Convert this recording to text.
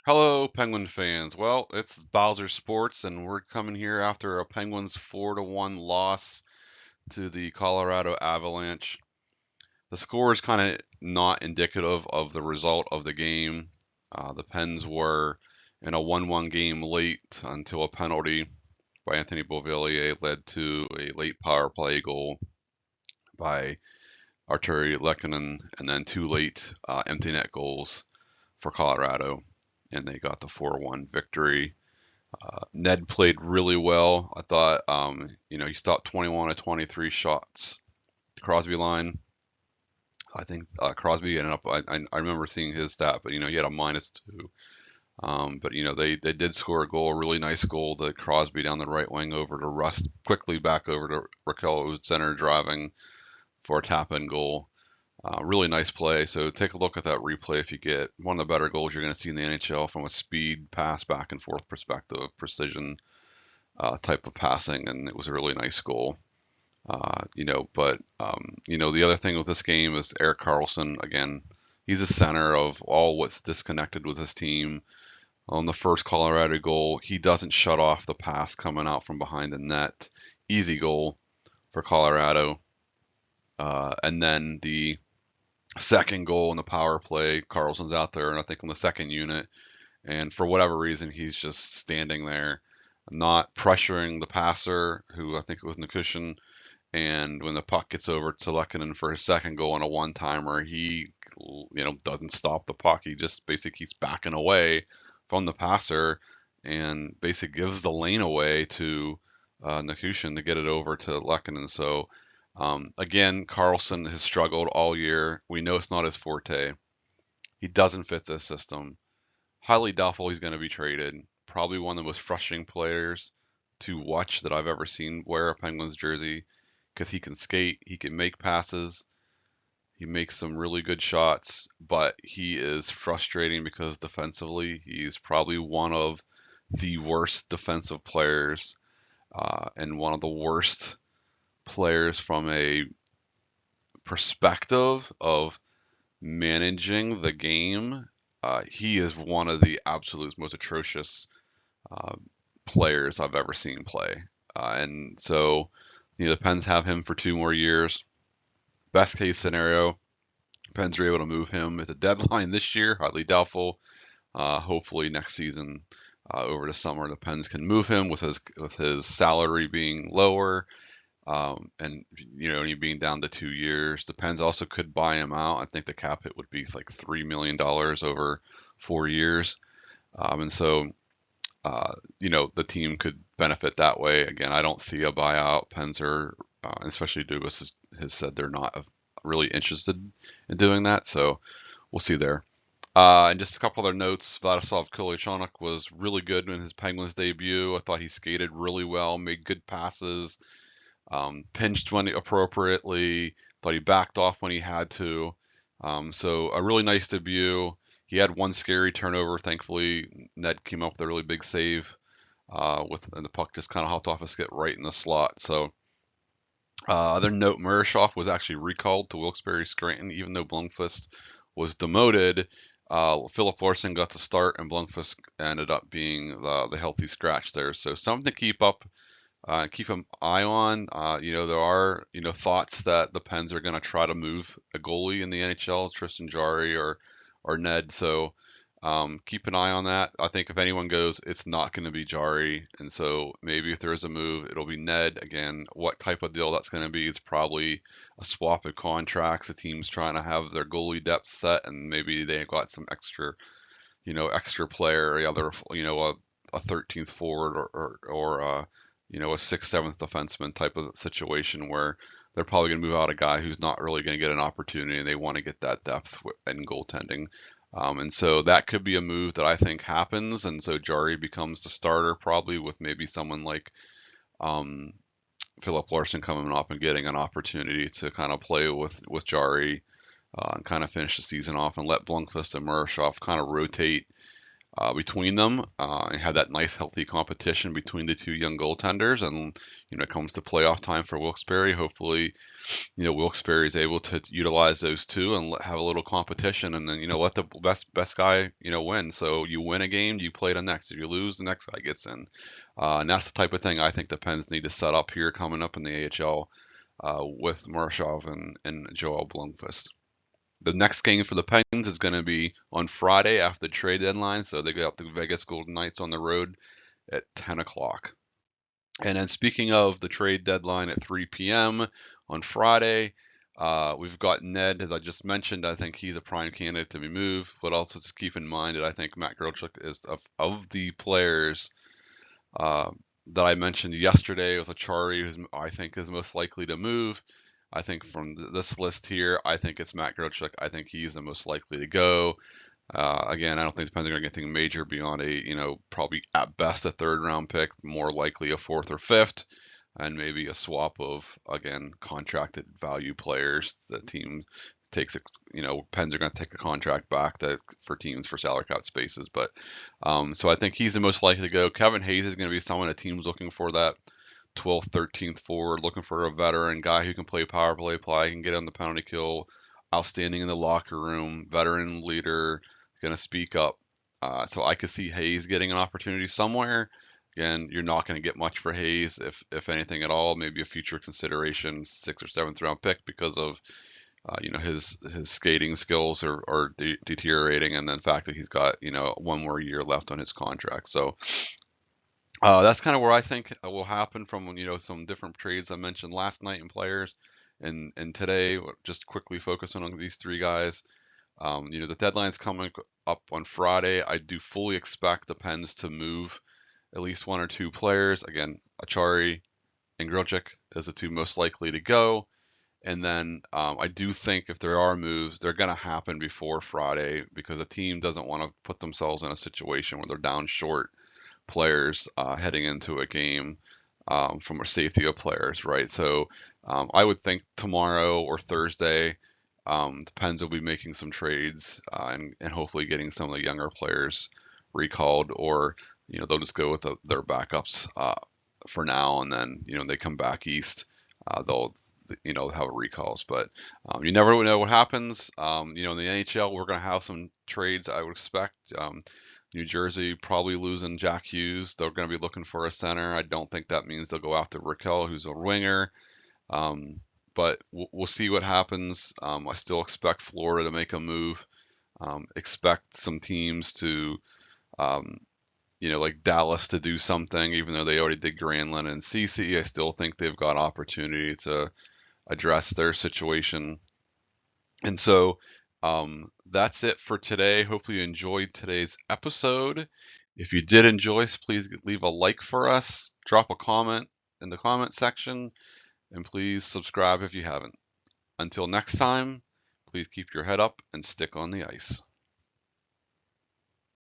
Hello, Penguin fans. Well, it's Bowser Sports, and we're coming here after a Penguins 4-1 loss to the Colorado Avalanche. The score is kind of not indicative of the result of the game. The Pens were in a 1-1 game late until a penalty by Anthony Beauvillier led to a late power play goal by Arturi Lehkonen, and then two late empty net goals for Colorado, and they got the 4-1 victory. Ned played really well. I thought, he stopped 21 of 23 shots. Crosby line. I think Crosby ended up. I remember seeing his stat, but he had a -2. But they did score a goal, a really nice goal to Crosby down the right wing over to Rust, quickly back over to Raquel center driving for a tap in goal. Really nice play. So take a look at that replay if you get one of the better goals you're going to see in the NHL from a speed, pass, back and forth perspective, precision type of passing, and it was a really nice goal. The other thing with this game is Erik Karlsson. Again, he's the center of all what's disconnected with his team. On the first Colorado goal, he doesn't shut off the pass coming out from behind the net. Easy goal for Colorado. And then the second goal in the power play, Karlsson's out there, and I think on the second unit, and for whatever reason, he's just standing there, not pressuring the passer, who I think it was Nikushin. And when the puck gets over to Lehkonen for his second goal on a one-timer, he, doesn't stop the puck. He just basically keeps backing away from the passer and basically gives the lane away to Nikushin to get it over to Lehkonen. So again, Karlsson has struggled all year. We know it's not his forte. He doesn't fit this system. Highly doubtful he's going to be traded. Probably one of the most frustrating players to watch that I've ever seen wear a Penguins jersey because he can skate, he can make passes, he makes some really good shots, but he is frustrating because defensively he's probably one of the worst defensive players and one of the worst players from a perspective of managing the game. He is one of the absolute most atrocious uh, players I've ever seen play. And so, the Pens have him for 2 more years. Best case scenario, Pens are able to move him at the deadline this year. Highly doubtful. Hopefully next season, over the summer, the Pens can move him with his salary being lower, and only being down to 2 years. The Pens also could buy him out. I think the cap hit would be like $3 million over 4 years, and so the team could benefit that way. Again, I don't see a buyout. Pens are, especially Dubas has said they're not really interested in doing that. So we'll see there. And just a couple other notes. Vladislav Kolyachonok was really good in his Penguins debut. I thought he skated really well, made good passes, pinched when appropriately. Thought he backed off when he had to. So a really nice debut. He had one scary turnover. Thankfully, Ned came up with a really big save, and the puck just kind of hopped off his skate right in the slot. So, other note, Murashov was actually recalled to Wilkes-Barre Scranton, even though Blomqvist was demoted. Philip Larson got to start, and Blomqvist ended up being the healthy scratch there. So something to keep an eye on. There are thoughts that the Pens are going to try to move a goalie in the NHL, Tristan Jarry or Ned. So keep an eye on that. I think if anyone goes, it's not going to be Jarry, and so maybe if there is a move, it'll be Ned. Again, what type of deal that's going to be? It's probably a swap of contracts. The team's trying to have their goalie depth set, and maybe they got some extra player, either a 13th forward or a sixth, seventh defenseman type of situation where they're probably going to move out a guy who's not really going to get an opportunity, and they want to get that depth in goaltending. And so that could be a move that I think happens, and so Jarry becomes the starter probably with maybe someone like um, Philip Larson coming up and getting an opportunity to kind of play with Jarry and kind of finish the season off and let Blomqvist and Murashov kind of rotate between them, and have that nice, healthy competition between the two young goaltenders. And it comes to playoff time for Wilkes-Barre. Hopefully, Wilkes-Barre is able to utilize those two and have a little competition, and then let the best guy win. So you win a game, you play the next. If you lose, the next guy gets in, and that's the type of thing I think the Pens need to set up here coming up in the AHL with Marshall and Joel Blomqvist. The next game for the Penguins is going to be on Friday after the trade deadline, so they go out to Vegas Golden Knights on the road at 10 o'clock. And then speaking of the trade deadline at 3 p.m. on Friday, we've got Ned, as I just mentioned. I think he's a prime candidate to be moved, but also just keep in mind that I think Matt Grocek is of the players uh, that I mentioned yesterday with Achari, who I think is most likely to move. I think from this list here, I think it's Matt Grocek. I think he's the most likely to go. Again, I don't think the Pens are going to get anything major beyond probably at best a third round pick, more likely a fourth or fifth, and maybe a swap of, again, contracted value players. The team takes Pens are going to take a contract back for teams for salary cap spaces. But so I think he's the most likely to go. Kevin Hayes is going to be someone a team's looking for that 12th, 13th forward, looking for a veteran guy who can play power play, can get on the penalty kill, outstanding in the locker room, veteran leader, going to speak up. So I could see Hayes getting an opportunity somewhere. Again, you're not going to get much for Hayes, if anything at all. Maybe a future consideration, 6th or 7th round pick because of his skating skills are deteriorating, and then the fact that he's got one more year left on his contract. So that's kind of where I think will happen from some different trades I mentioned last night in players, and today just quickly focusing on these three guys. The deadline's coming up on Friday. I do fully expect the Pens to move at least one or two players. Again, Achari and Grocek as the two most likely to go. And then I do think if there are moves, they're going to happen before Friday because the team doesn't want to put themselves in a situation where they're down short players heading into a game from a safety of players, right? So I would think tomorrow or Thursday, the Pens will be making some trades and hopefully getting some of the younger players recalled, or they'll just go with their backups for now, and then they come back east, they'll have recalls. But you never know what happens. In the NHL, we're going to have some trades, I would expect. New Jersey probably losing Jack Hughes. They're going to be looking for a center. I don't think that means they'll go after Raquel, who's a winger. But we'll see what happens. I still expect Florida to make a move. Expect some teams to, like Dallas to do something, even though they already did Granlund and Cece. I still think they've got opportunity to address their situation. And so that's it for today. Hopefully you enjoyed today's episode. If you did enjoy, please leave a like for us, drop a comment in the comment section, and please subscribe if you haven't. Until next time, please keep your head up and stick on the ice.